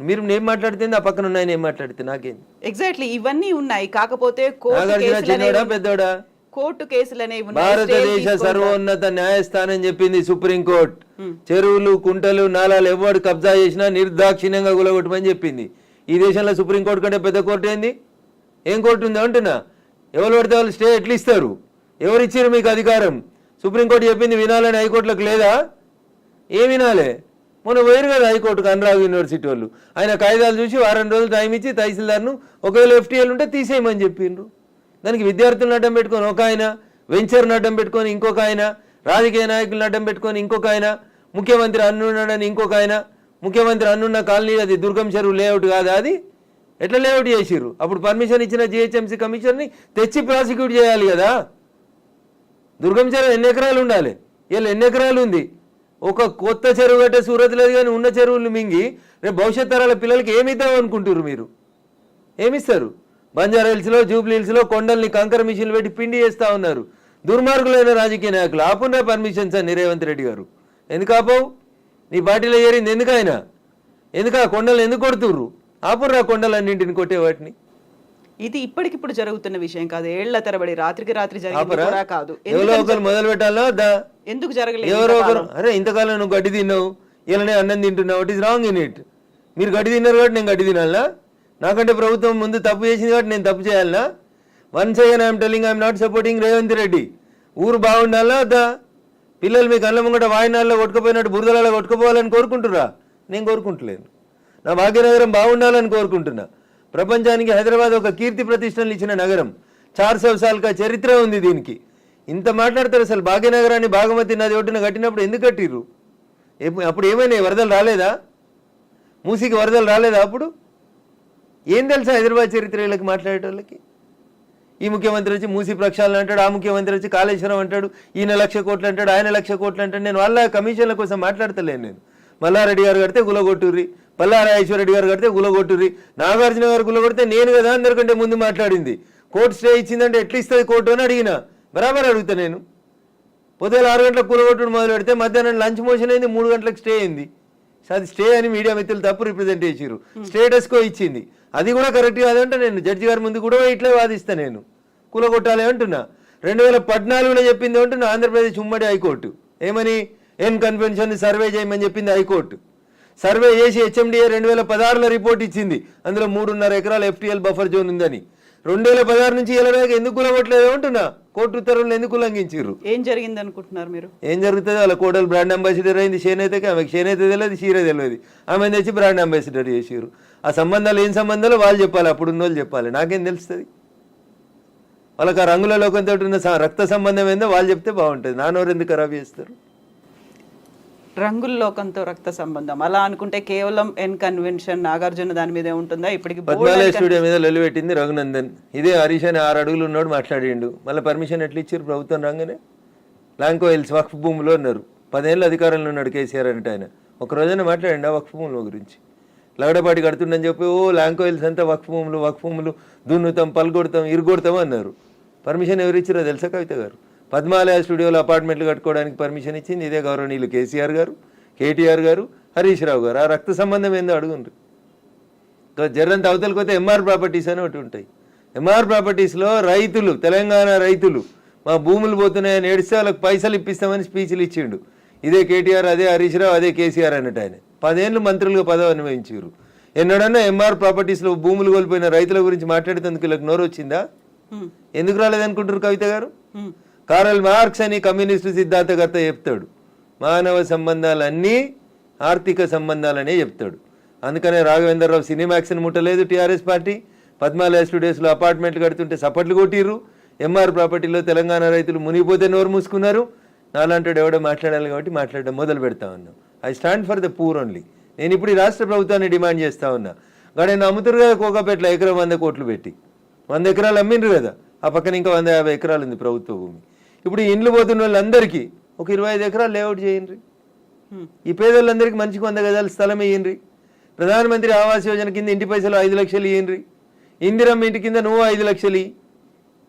మీరు నేను మాట్లాడుతుంది ఆ పక్కన ఉన్నాయి నేను మాట్లాడితే నాకేంది ఎగ్జాక్ట్లీ ఇవన్నీ ఉన్నాయి. కాకపోతే పెద్దోడా కోర్టు కేసులనే భారతదేశ సర్వోన్నత న్యాయస్థానం చెప్పింది సుప్రీంకోర్టు చెరువులు కుంటలు నాలాలు ఎవడు కబ్జా చేసినా నిర్దాక్షిణ్యంగా గులగొట్టమని చెప్పింది. ఈ దేశంలో సుప్రీంకోర్టు కంటే పెద్ద కోర్టు ఏంది? ఏం కోర్టు ఉంది అంటున్నా? ఎవరు పడితే వాళ్ళు స్టే ఎట్లా ఇస్తారు? ఎవరు ఇచ్చారు మీకు అధికారం? సుప్రీంకోర్టు చెప్పింది వినాలని హైకోర్టులకు లేదా? ఏం వినాలే? మొన్న పోయారు కదా హైకోర్టుకు అనురాగ్ యూనివర్సిటీ వాళ్ళు. ఆయన కాయిదాలు చూసి వారం రోజులు టైం ఇచ్చి తహసీల్దార్ను ఒకవేళ FTL ఉంటే తీసేయమని చెప్పిండ్రు. దానికి విద్యార్థులను అడ్డం పెట్టుకొని ఒక ఆయన, వెంచర్ను అడ్డం పెట్టుకొని ఇంకొక ఆయన, రాజకీయ నాయకులను అడ్డం పెట్టుకొని ఇంకొక ఆయన, ముఖ్యమంత్రి అన్నున్నాడని ఇంకొక ఆయన, ముఖ్యమంత్రి అన్నున్న కాలనీ అది దుర్గం చెరువు లేఅవుట్ కాదా? అది ఎట్లా లేఅవుట్ చేసిర్రు? అప్పుడు పర్మిషన్ ఇచ్చిన GHMC కమిషన్ని తెచ్చి ప్రాసిక్యూట్ చేయాలి కదా. దుర్గం చెరువు ఎన్ని ఎకరాలు ఉండాలి? వీళ్ళు ఎన్ని ఎకరాలు ఉంది? ఒక కొత్త చెరువు కట్టే సూరత్ లేదు కానీ ఉన్న చెరువులు మింగి రేపు భవిష్యత్ తరాల పిల్లలకి ఏమిద్దాం అనుకుంటారు మీరు? ఏమిస్తారు? బంజారా హిల్స్లో, జూబ్లీ హిల్స్లో కొండల్ని కంకర మిషన్లు పెట్టి పిండి చేస్తూ ఉన్నారు దుర్మార్గులైన రాజకీయ నాయకులు. ఆపున్నా పర్మిషన్స్ అని రేవంత్ రెడ్డి గారు. ఎందుకు ఆపవు? నీ పార్టీలో ఏరింది ఎందుకైనా? ఎందుకు ఆ కొండలు ఎందుకు కొడుతుర్రు? ఆపుర్రా కొండలన్నింటిని కొట్టే వాటిని. ఇది ఇప్పటికిప్పుడు జరుగుతున్న విషయం కాదు, ఏళ్ల తరబడి రాత్రికి రాత్రి జరిగింది కాదు. ఎవరో ఒకరు మొదలు పెట్టాలా? ఎందుకు జరగలేదు? ఎవరో ఒకరు అరే ఇంతకాలం నువ్వు గడ్డి తిన్నావు, ఇలానే అన్నం తింటున్నావు, it is wrong in it. మీరు గడ్డి తిన్నారు కాబట్టి నేను గడ్డి తినాలా? నాకంటే ప్రభుత్వం ముందు తప్పు చేసింది కాబట్టి నేను తప్పు చేయాలనా? Once again I'm telling I'm not supporting Revanth Reddy. ఊరు బాగుండాలా వద్దా? పిల్లలు మీకు అన్నం ముంగట వాయినాల్లో కొట్టుకుపోయినట్టు బురదలలో కొట్టుకుపోవాలని కోరుకుంటురా? నేను కోరుకుంటలేను. నా భాగ్యనగరం బాగుండాలని కోరుకుంటున్నా. ప్రపంచానికి హైదరాబాద్ ఒక కీర్తి ప్రతిష్టలు ఇచ్చిన నగరం. 400 సార్లుగా చరిత్ర ఉంది దీనికి. ఇంత మాట్లాడతారు. అసలు భాగ్యనగరాన్ని భాగమతి నది ఒడ్డున కట్టినప్పుడు ఎందుకు కట్టిర్రు? అప్పుడు ఏమైనా వరదలు రాలేదా? మూసీకి వరదలు రాలేదా? అప్పుడు ఏం తెలుసా హైదరాబాద్ చరిత్ర వీళ్ళకి మాట్లాడేటోళ్ళకి? ఈ ముఖ్యమంత్రి వచ్చి మూసీ ప్రక్షాళన అంటాడు, ఆ ముఖ్యమంత్రి వచ్చి కాళేశ్వరం అంటాడు, ఈయన 1,00,000 కోట్లు అంటాడు, ఆయన 1,00,000 కోట్లు అంటాడు. నేను వాళ్ళ కమిషన్ల కోసం మాట్లాడతలేను. నేను మల్లారెడ్డి గారు కడితే గులగొట్టుర్రి, పల్లారాజేశ్వరరెడ్డి గారు కడితే గులగొట్టుర్రి, నాగార్జున గారు గులగొడితే నేను కదా అందరికంటే ముందు మాట్లాడింది. కోర్టు స్టే ఇచ్చిందంటే ఎట్లా ఇస్తుంది కోర్టు అని అడిగిన. బరాబర్ అడుగుతా నేను. పొద్దున 6 గంటలకు కూలగొట్టుడు మొదలు పెడితే మధ్యాహ్నం లంచ్ మోషన్ అయింది, 3 గంటలకు స్టే అయింది. అది స్టే అని మీడియా మిత్రులు తప్పు రిప్రజెంట్ చేసిర్రు. స్టేటస్కో ఇచ్చింది, అది కూడా కరెక్ట్ కాదంటే నేను జడ్జి గారి ముందు కూడా ఇట్లే వాదిస్తా. నేను కూలగొట్టాలి అంటున్నా. 2014లో చెప్పింది అంటున్నా ఆంధ్రప్రదేశ్ ఉమ్మడి హైకోర్టు. ఏమని? ఎన్ కన్వెన్షన్ సర్వే చేయమని చెప్పింది హైకోర్టు. సర్వే చేసి HMDA 2016లో రిపోర్ట్ ఇచ్చింది. అందులో 3.5 ఎకరాల FTL బఫర్ జోన్ ఉందని. 2016 నుంచి ఇలా ఎందుకు కులగొట్టలేదు అంటున్నా. కోర్టు ఉత్తర్వులను ఎందుకు ఉల్లంఘించారు? ఏం జరిగింది అనుకుంటున్నారు మీరు? ఏం జరుగుతుంది? వాళ్ళ కోడలు బ్రాండ్ అంబాసిడర్ అయింది చేనేతకి. ఆమెకి చేనేత తెలియదు, చీర తెలియదు. ఆమె తెచ్చి బ్రాండ్ అంబాసిడర్ చేసారు. ఆ సంబంధాలు ఏం సంబంధాలు వాళ్ళు చెప్పాలి, అప్పుడున్న వాళ్ళు చెప్పాలి. నాకేం తెలుస్తుంది? వాళ్ళకి ఆ రంగుల లోకంతో ఉన్న రక్త సంబంధం ఏందో వాళ్ళు చెప్తే బాగుంటుంది. నానోరు ఎందుకు ఖరాబ్ చేస్తారు? రంగుల లోకంతో రక్త సంబంధం అలా అనుకుంటే కేవలం ఎన్ కన్వెన్షన్ నాగార్జున దాని మీదే ఉంటుందా? ఇప్పటికి పద్మాలయ స్టూడియో మీద లొల్లిపెట్టింది రఘునందన్. ఇదే హరీష్ అని 6 అడుగులు ఉన్నాడు మాట్లాడిండు. మళ్ళీ పర్మిషన్ ఎట్లా ఇచ్చారు ప్రభుత్వం రాగానే? లాంకో హిల్స్ వక్ఫ్ భూములో ఉన్నారు. 10 ఏళ్ళు అధికారంలో ఉన్నాడు కేసీఆర్ అంటే. ఆయన ఒక రోజైనా మాట్లాడండి ఆ వక్ఫ్ భూముల గురించి? లగడపాటి కడుతుండని చెప్పి లాంకో హిల్స్ అంతా వక్ఫ్ భూములు దున్నుతాం, పల్గొడతాం, ఇరుగొడతాం అన్నారు. పర్మిషన్ ఎవరు ఇచ్చారో తెలుసా కవిత గారు? పద్మాలయ స్టూడియోలో అపార్ట్మెంట్లు కట్టుకోవడానికి పర్మిషన్ ఇచ్చింది ఇదే గౌరవనీయులు కేసీఆర్ గారు, KTR గారు, హరీష్ రావు గారు. ఆ రక్త సంబంధం ఏందో అడుగుండ్రు. జర్రంత అవతలకి పోతే MR ప్రాపర్టీస్ అని ఒకటి ఉంటాయి. MR ప్రాపర్టీస్లో రైతులు, తెలంగాణ రైతులు మా భూములు పోతున్నాయని ఏడిస్తే వాళ్ళకి పైసలు ఇప్పిస్తామని స్పీచ్లు ఇచ్చిండు. ఇదే KTR, అదే హరీష్ రావు, అదే కేసీఆర్ అన్నట్టు. ఆయన 10 ఏళ్ళు మంత్రులుగా పదవి అనుభవించారు. ఎన్నడన్నా MR ప్రాపర్టీస్లో భూములు కోల్పోయిన రైతుల గురించి మాట్లాడేందుకు వీళ్ళకి నోరు వచ్చిందా? ఎందుకు రాలేదనుకుంటారు కవిత గారు? కారల్ మార్క్స్ అని కమ్యూనిస్టు సిద్ధాంతకర్త చెప్తాడు, మానవ సంబంధాలన్నీ ఆర్థిక సంబంధాలనే చెప్తాడు. అందుకనే రాఘవేంద్రరావు సినిమాక్స్ని ముట్టలేదు టీఆర్ఎస్ పార్టీ. పద్మాలయ స్టూడియోస్లో అపార్ట్మెంట్లు కడుతుంటే సపట్లు కొట్టిర్రు. MR ప్రాపర్టీలో తెలంగాణ రైతులు మునిగిపోతే నోరు మూసుకున్నారు. నాలంటాడు ఎవడో మాట్లాడాలి కాబట్టి మాట్లాడడం మొదలు పెడతా ఉన్నాం. I stand for the poor only. నేను ఇప్పుడు ఈ రాష్ట్ర ప్రభుత్వాన్ని డిమాండ్ చేస్తా ఉన్నా. నేను అమ్ముతురు కదా కోకాపేటలో ఎకరం 100 కోట్లు పెట్టి 100 ఎకరాలు అమ్మిండ్రు కదా. ఆ పక్కన ఇంకా 150 ఎకరాలు ఉంది ప్రభుత్వ భూమి. ఇప్పుడు ఇండ్లు పోతున్న వాళ్ళందరికీ ఒక 25 ఎకరాలు లేఅవుట్ చేయండి. ఈ పేదోళ్ళందరికీ మంచిగా 100 గజాల స్థలం ఇయ్యండి. ప్రధానమంత్రి ఆవాస్ యోజన కింద ఇంటి పైసలు 5 లక్షలు ఇయ్యండి. ఇందిరమ్మ ఇంటి కింద నువ్వు 5 లక్షలు.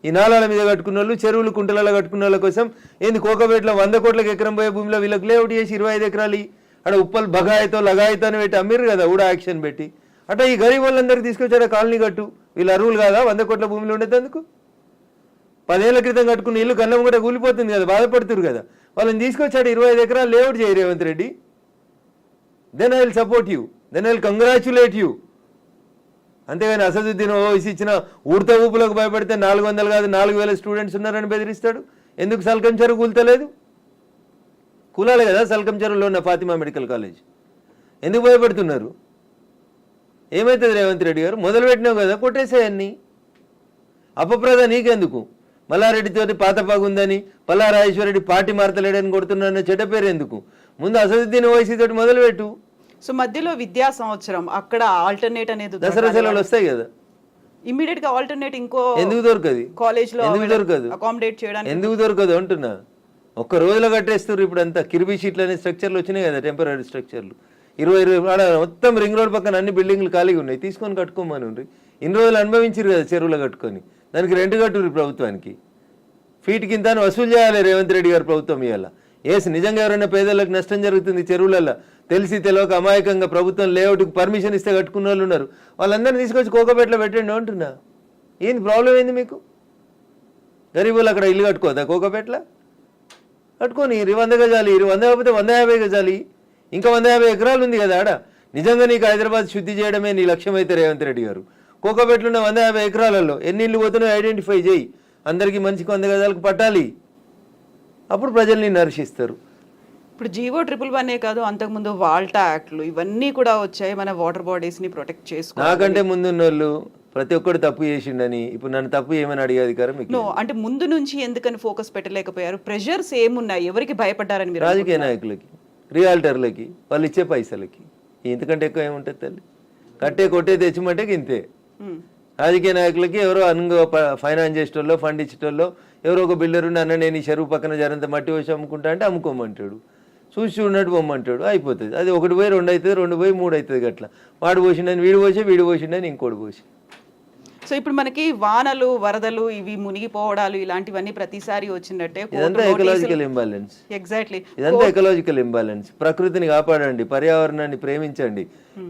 ఈ నాలాల మీద కట్టుకున్న వాళ్ళు, చెరువులు కుంటలలో కట్టుకున్న వాళ్ళ కోసం ఏంది కోకపేటలో 100 కోట్లకు ఎకరం పోయే భూమిలో వీళ్ళకి లేఅవుట్ చేసి 25 ఎకరాలు అక్కడ ఉప్పల్ బగాయితో లగాయితో అని పెట్టి అమ్మిర్రు కదా ఊడా యాక్షన్ పెట్టి. అట్లా ఈ గరీబ్ వాళ్ళందరికీ తీసుకొచ్చారా కాలనీ కట్టు, వీళ్ళు అరువులు కాదా 100 కోట్ల భూమిలో ఉండేందుకు? 10 ఏళ్ల క్రితం కట్టుకున్న ఇల్లు కన్నం కూడా కూలిపోతుంది కదా, బాధపడుతురు కదా. వాళ్ళని తీసుకొచ్చాడు 25 ఎకరాలు లేఅవుట్ చేయి Revanth Reddy. Then I will support you, then I will congratulate you. అంతేగాని అసదుద్దీన్ ఓవైసీ ఇచ్చిన ఉడత ఊపులకు భయపడితే 400 కాదు 4000 స్టూడెంట్స్ ఉన్నారని బెదిరిస్తాడు. ఎందుకు సల్కం చెరువు కూల్తలేదు? కూలాలి కదా సల్కం చెరువులో ఉన్న ఫాతిమా మెడికల్ కాలేజ్. ఎందుకు భయపడుతున్నారు? ఏమవుతుంది రేవంత్ రెడ్డి గారు? మొదలుపెట్టినావు కదా, కొట్టేసేయన్ని. అపప్రద నీకెందుకు? మల్లారెడ్డితో పాత పగుందని, పల్లారాజేశ్వరరెడ్డి పార్టీ మార్తలేడని కొడుతున్నారన్న చెడ్డ పేరు ఎందుకు? ముందు అసదుద్దీన్ ఓవైసీ తోటి మొదలుపెట్టు. సో మధ్యలో విద్యా సంవత్సరం అక్కడ ఆల్టర్నేట్ అనేది దసరా సెలవులు వస్తాయి కదా, ఇమ్మీడియట్ గా ఆల్టర్నేట్ ఇంకో ఎందుకు దొరకదు? కాలేజ్ లో ఎందుకు దొరకదు? అకామిడేట్ చేయడానికి ఎందుకు దొరకదు అంటున్నా. ఒక్క రోజులో కట్టేస్తారు. ఇప్పుడు అంతా కిర్బీ షీట్లు అనే స్ట్రక్చర్లు వచ్చినాయి కదా, టెంపరీ స్ట్రక్చర్లు. 20 మొత్తం రింగ్ రోడ్ పక్కన అన్ని బిల్డింగ్లు ఖాళీగా ఉన్నాయి, తీసుకొని కట్టుకోమని ఉండ్రి. ఇన్ని రోజులు అనుభవించారు కదా చెరువులో కట్టుకొని, దానికి రెంట్ కట్టుర్రి ప్రభుత్వానికి. ఫీట్ కింద వసూలు చేయాలి రేవంత్ రెడ్డి గారు ప్రభుత్వం ఇవాళ. నిజంగా ఎవరైనా పేదలకు నష్టం జరుగుతుంది చెరువులలో తెలిసి తెలియక అమాయకంగా ప్రభుత్వం లేఅవుట్కి పర్మిషన్ ఇస్తే కట్టుకున్న వాళ్ళు ఉన్నారు, వాళ్ళందరినీ తీసుకొచ్చి కోకపేటలో పెట్టండి అంటున్నా. ఏంది ప్రాబ్లం ఏంది మీకు? గరీబులు అక్కడ ఇల్లు కట్టుకోదా కోకపేటలో? కట్టుకొని 100 గజాలి, 100 కాకపోతే 150 గజాలి, ఇంకా 150 ఎకరాలు ఉంది కదా ఆడ. నిజంగా నీకు హైదరాబాద్ శుద్ధి చేయడమే నీ లక్ష్యం అయితే రేవంత్ రెడ్డి గారు, కోకపేటలో ఉన్న 150 ఎకరాలలో ఎన్ని ఇల్లు పోతున్నాయో ఐడెంటిఫై చేయి. అందరికీ మంచికి 100 గజాలకు పట్టాలి, అప్పుడు ప్రజల్ని నర్శిస్తారు. ఇప్పుడు జీవో 111 కాదు, అంతకుముందు వాల్టా యాక్ట్లు ఇవన్నీ కూడా వచ్చాయి మన వాటర్ బాడీస్ ని ప్రొటెక్ట్ చేసుకో. నాకంటే ముందున్న వాళ్ళు ప్రతి ఒక్కరు తప్పు చేసిండని ఇప్పుడు నన్ను తప్పు ఏమని అడిగే అధికారం మీకు? నో, అంటే ముందు నుంచి ఎందుకని ఫోకస్ పెట్టలేకపోయారు? ప్రెషర్స్ ఏమున్నాయి? ఎవరికి భయపడ్డారని మీరు? రాజకీయ నాయకులకి, రియాల్టర్లకి, వాళ్ళు ఇచ్చే పైసలకి. ఇంతకంటే ఎక్కువ ఏముంటుంది తల్లి? కట్టే కొట్టే తెచ్చిమంటే ఇంతే. రాజకీయ నాయకులకి ఎవరో ఫైనాన్స్ చేసేటోళ్ళు, ఫండ్ ఇచ్చేటోళ్ళు, ఎవరో ఒక బిల్డర్ ఉండి అన్న నేను ఈ చెరువు పక్కన జరంత మట్టి వచ్చి అమ్ముకుంటా అంటే అమ్ముకోమంటాడు, చూసి చూడనట్టు పొమ్మంటాడు, అయిపోతుంది. అది 1 పోయి 2 అవుతుంది, 2 పోయి 3 అవుతుంది. అట్లా వాడు పోసిండని వీడు పోసి, వీడు పోసిండని ఇంకోటి పోసి. సో ఇప్పుడు మనకి వానలు, వరదలు, ఇవి మునిగిపోవడాలు ఇలాంటివన్నీ ప్రతిసారి వచ్చినట్టే. ఇదంతా ఎకలాజికల్ ఇంబ్యాలెన్స్. ఎగ్జాక్ట్లీ, ఇదంతా ఎకలాజికల్ ఇంబ్యాలెన్స్. ప్రకృతిని కాపాడండి, పర్యావరణాన్ని ప్రేమించండి.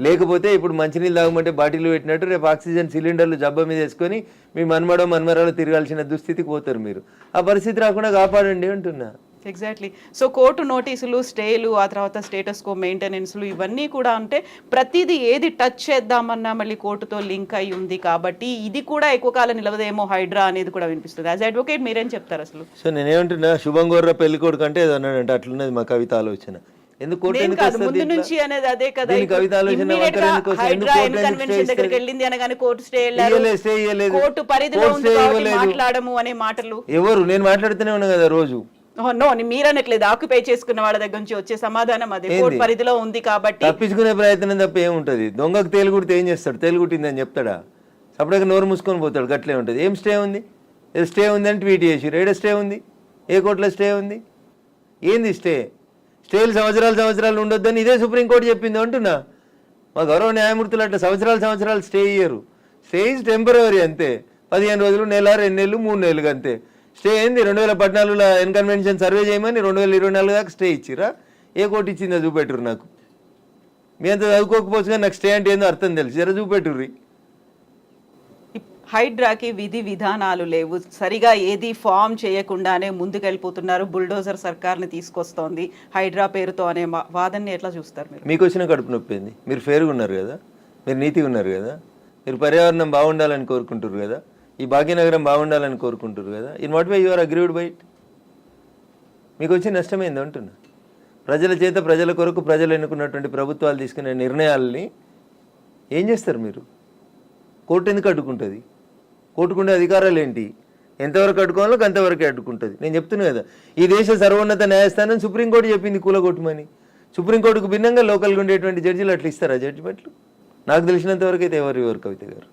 లేకపోతే ఇప్పుడు మంచినీళ్ళు తాగమంటే బాటిల్ పెట్టినట్టు రేపు ఆక్సిజన్ సిలిండర్లు జబ్బ మీద వేసుకొని మీ మన్మరాలు తిరగాల్సిన దుస్థితికి పోతారు మీరు. ఆ పరిస్థితి రాకుండా కాపాడండి అంటున్నా. ఎగ్జాక్ట్లీ. సో కోర్టు నోటీసులు, స్టేలు, ఆ తర్వాత స్టేటస్ కో మెయింటెనెన్స్లు ఇవన్నీ కూడా అంటే ప్రతిదీ ఏది టచ్ చేద్దామన్నా మళ్ళీ కోర్టుతో లింక్ అయి ఉంది కాబట్టి ఇది కూడా ఎక్కువ కాలం నిలవదేమో హైడ్రా అనేది కూడా వినిపిస్తుంది. యాజ్ అడ్వకేట్ మీరేం చెప్తారు అసలు? సో నేనేమంటున్నా, శుభం గోర్ర పెళ్లి కొడుకు అంటే ఏదో అన్నాడంటే అట్లున్నది మా కవిత ఆలోచన. ఎందుకు కోర్టు ఎందుకు ముందు నుంచి అనేది అదే కదా, కవిత ఆలోచన దగ్గరికి వెళ్ళింది అనగానే కోర్టు స్టే కోర్టు పరిధిలో మాట్లాడము అనే మాటలు ఎవరు? నేను మాట్లాడుతూనే ఉన్నా కదా రోజు. నో, మీరనట్లేదు, ఆక్యుపై చేసుకున్న వాళ్ళ దగ్గర నుంచి వచ్చే సమాధానం అదే, కోర్టు పరిధిలో ఉంది కాబట్టి. తప్పించుకునే ప్రయత్నం తప్ప ఏముంటది? దొంగకు తేలుగుడితే ఏం చేస్తాడు? తేలుగుట్టిందని చెప్తాడా? అప్పటికి నోరు మూసుకొని పోతాడు. గట్లే ఉంటుంది. ఏం స్టే ఉంది? స్టే ఉంది అని ట్వీట్ చేసి ఏడ స్టే ఉంది? ఏ కోర్టులో స్టే ఉంది? ఏంది స్టే? స్టేలు సంవత్సరాలు ఉండొద్దని ఇదే సుప్రీంకోర్టు చెప్పింది అంటున్నా. మా గౌరవ న్యాయమూర్తులు అట్లా సంవత్సరాలు స్టే ఇయ్యరు. స్టే ఈజ్ టెంపరరీ అంతే. 15 రోజులు, నెల, 2 నెలలు, 3 నెలలు అంతే. స్టే ఏంది? 2014లో ఎన్కన్వెన్షన్ సర్వే చేయమని 2024 దాకా స్టే ఇచ్చిరా? ఏ కోర్టు ఇచ్చిందో చూపెట్టురు నాకు. మీ అంత చదువుకోకపోవచ్చు కానీ నాకు స్టే అంటే ఏందో అర్థం తెలుసు, జర చూపెట్టుర్రి. హైడ్రాకి విధి విధానాలు లేవు, సరిగా ఏది ఫామ్ చేయకుండానే ముందుకెళ్ళిపోతున్నారు, బుల్డోజర్ సర్కార్ని తీసుకొస్తోంది హైడ్రా పేరుతో అనే వాదనని ఎట్లా చూస్తారు మీరు? మీకు వచ్చిన కడుపు నొప్పి ఏంది? మీరు ఫేర్గా ఉన్నారు కదా, మీరు నీతిగా ఉన్నారు కదా, మీరు పర్యావరణం బాగుండాలని కోరుకుంటారు కదా, ఈ భాగ్యనగరం బాగుండాలని కోరుకుంటారు కదా. In what way you are agreed by it? మీకు వచ్చే నష్టమైంది అంటున్నా. ప్రజల చేత, ప్రజల కొరకు ప్రజలు ఎన్నుకున్నటువంటి ప్రభుత్వాలు తీసుకునే నిర్ణయాలని ఏం చేస్తారు మీరు? కోర్టు ఎందుకు అడ్డుకుంటుంది? కోర్టుకుండే అధికారాలు ఏంటి? ఎంతవరకు అడ్డుకోవాలో అంతవరకే అడ్డుకుంటుంది. నేను చెప్తున్నా కదా, ఈ దేశ సర్వోన్నత న్యాయస్థానం సుప్రీంకోర్టు చెప్పింది కూలగొట్టమని. సుప్రీంకోర్టుకు భిన్నంగా లోకల్గా ఉండేటువంటి జడ్జిలు అట్లా ఇస్తారా జడ్జిమెంట్లు? నాకు తెలిసినంత వరకు అయితే ఎవరు కవిత గారు.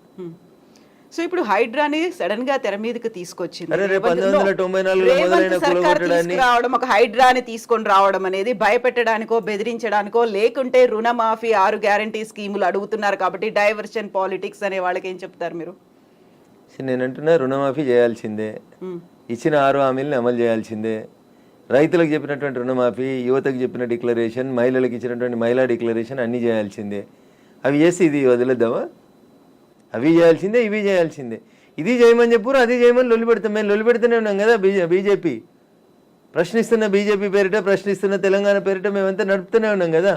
సో ఇప్పుడు హైడ్రాని సడన్ గా తెర మీదకి తీసుకొచ్చింది. 1994 రావడం, ఒక హైడ్రాని తీసుకొని రావడం అనేది భయపెట్టడానికో, బెదిరించడానికో, లేకుంటే రుణమాఫీ 6 గ్యారంటీ స్కీములు అడుగుతున్నారు కాబట్టి డైవర్షన్ పాలిటిక్స్ అనే వాళ్ళకి ఏం చెప్తారు మీరు? నేనంటున్నా రుణమాఫీ చేయాల్సిందే, ఇచ్చిన 6 హామీలను అమలు చేయాల్సిందే. రైతులకు చెప్పినటువంటి రుణమాఫీ, యువతకు చెప్పిన డిక్లరేషన్, మహిళలకు ఇచ్చినటువంటి మహిళా డిక్లరేషన్ అన్నీ చేయాల్సిందే. అవి చేసి ఇది వదిలేద్దామా? అవి చేయాల్సిందే, ఇవి చేయాల్సిందే. ఇది చేయమని చెప్పురు, అది చేయమని లొల్లి పెడతాం. మేము లొల్లి పెడుతూనే ఉన్నాం కదా. బీజేపీ ప్రశ్నిస్తున్న బీజేపీ పేరిట, ప్రశ్నిస్తున్న తెలంగాణ పేరిట మేమంతా నడుపుతూనే ఉన్నాం కదా.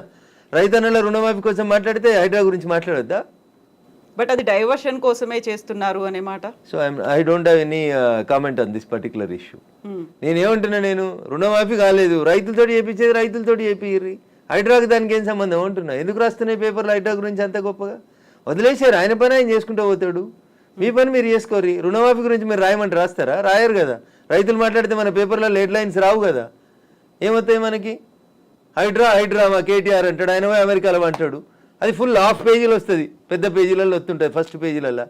రైతన్నల రుణమాఫీ కోసం మాట్లాడితే హైడ్రా గురించి మాట్లాడొద్దా? బట్ అది డైవర్షన్ కోసమే చేస్తున్నారు అనే మాట. So I don't have any comment on this particular issue. నేనేమంటున్నా, నేను రుణమాఫీ కాలేదు, రైతులతో చేయించేది రైతులతో చేపిర్రి, హైడ్రాకి దానికి ఏం సంబంధం అంటున్నా. ఎందుకు రాస్తున్నాయి పేపర్లు హైడ్రా గురించి అంత గొప్పగా? వదిలేశారు, ఆయన పని ఆయన చేసుకుంటూ పోతాడు, మీ పని మీరు చేసుకోర్రి. రుణమాఫీ గురించి మీరు రాయమంటే రాస్తారా? రాయరు కదా. రైతులు మాట్లాడితే మన పేపర్లో హెడ్ లైన్స్ రావు కదా. ఏమవుతాయి మనకి? హైడ్రా మా కేటీఆర్ అంటాడు, ఆయన పోయి అమెరికాలో అంటాడు. అది ఫుల్ హాఫ్ పేజీలు వస్తుంది, పెద్ద పేజీలలో వస్తుంటుంది. ఫస్ట్ పేజీలలో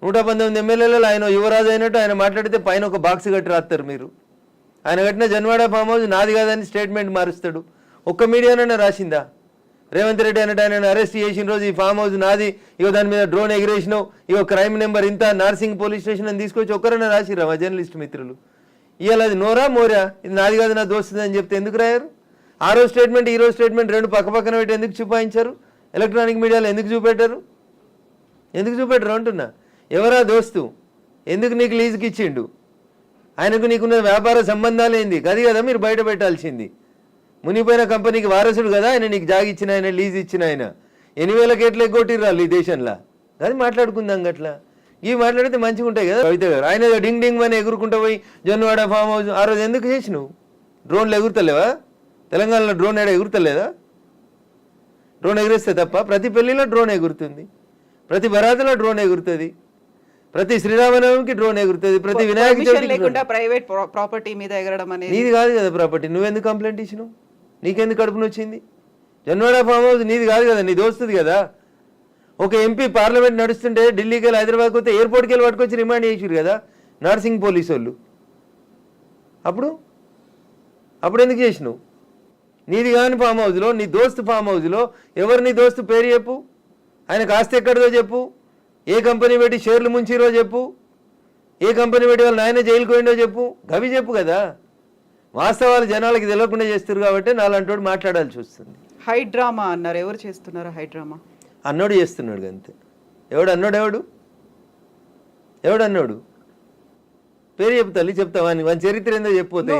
119 ఎమ్మెల్యేలలో ఆయన యువరాజు అయినట్టు ఆయన మాట్లాడితే పైన ఒక బాక్స్ కట్టి రాస్తారు మీరు. ఆయన కట్టిన జన్వాడ ఫామ్ హౌస్ నాది కాదని స్టేట్మెంట్ మారుస్తాడు. ఒక్క మీడియానైనా రాసిందా? రేవంత్ రెడ్డి అన్నట్టు ఆయన అరెస్ట్ చేసిన రోజు ఈ ఫామ్ హౌస్ నాది, ఇగో దాని మీద డ్రోన్ ఎగిరేసినావు, ఇగో క్రైమ్ నెంబర్ ఇంత, నార్సింగ్ పోలీస్ స్టేషన్ అని తీసుకొచ్చి ఒక్కరైనా రాసిరా మా జర్నలిస్ట్ మిత్రులు? ఇవాళ అది నోరా మోరా, ఇది నాది కాదు నా దోస్తుంది అని చెప్తే ఎందుకు రాయారు? ఆ రోజు స్టేట్మెంట్ ఈ రోజు స్టేట్మెంట్ రెండు పక్కన పెట్టి ఎందుకు చూపాయించారు? ఎలక్ట్రానిక్ మీడియాలో ఎందుకు చూపెట్టారు? ఎందుకు చూపెట్టరు అంటున్నా. ఎవరా దోస్తు? ఎందుకు నీకు లీజుకి ఇచ్చిండు? ఆయనకు నీకున్న వ్యాపార సంబంధాలు ఏంది? అది కదా మీరు బయట పెట్టాల్సింది. మునిపోయిన కంపెనీకి వారసుడు కదా ఆయన, నీకు జాగి ఇచ్చిన ఆయన, లీజ్ ఇచ్చిన ఆయన. 8,000 కేట్లు ఎగ్గొట్టిర్రాళ్ళు ఈ దేశంలో. అది మాట్లాడుకుందాం గట్లా. ఇవి మాట్లాడితే మంచిగా ఉంటాయి కదా. కవిత గారు ఆయన డింగ్ డింగ్ అని ఎగురుకుంటూ పోయి జొన్నవాడ ఫామ్ హౌస్ ఆ రోజు ఎందుకు చేసినావు? డ్రోన్లు ఎగురుతలేవా? తెలంగాణలో డ్రోన్ ఏడా ఎగురుతలేదా? డ్రోన్ ఎగిరేస్తే తప్ప ప్రతి పెళ్లిలో డ్రోన్ ఎగురుతుంది, ప్రతి బరాతులో డ్రోన్ ఎగురుతుంది, ప్రతి శ్రీరామనవమికి డ్రోన్ ఎగురుతుంది, ప్రతి వినాయక చవితికి. ప్రైవేట్ ప్రాపర్టీ మీద ఎగరడం అనేది నీది కాదు కదా ప్రాపర్టీ. నువ్వెందుకు కంప్లైంట్ ఇచ్చినావు? నీకెందుకు కడుపున వచ్చింది? జన్వాడ ఫామ్ హౌస్ నీది కాదు కదా, నీ దోస్తుంది కదా. ఒక ఎంపీ పార్లమెంట్ నడుస్తుంటే ఢిల్లీకి వెళ్ళి హైదరాబాద్కి వస్తే ఎయిర్పోర్ట్కి వెళ్ళి పట్టుకొచ్చి రిమాండ్ చేసిరు కదా నార్సింగ్ పోలీసు వాళ్ళు. అప్పుడు ఎందుకు చేసినావు? నీది కాని ఫామ్ హౌస్లో, నీ దోస్తు ఫామ్ హౌస్లో ఎవరు నీ దోస్తు పేరు చెప్పు, ఆయనకు ఆస్తి ఎక్కడిదో చెప్పు, ఏ కంపెనీ పెట్టి షేర్లు ముంచిరో చెప్పు, ఏ కంపెనీ పెట్టి వాళ్ళ నాయన జైలుకు పోయిండో చెప్పు, గవి చెప్పు కదా. వాస్తవాలు జనాలకి తెలియకుండా చేస్తారు కాబట్టి నాలంటోడు మాట్లాడాల్సి వస్తుంది. హైడ్రామా అన్నారు, ఎవరు చేస్తున్నారు హైడ్రామా? అన్నోడు చేస్తున్నాడు అంతే. ఎవడు అన్నోడు పేరు చెప్తా చెప్తావా? వాని చరిత్ర ఏందో చెప్పిపోతే.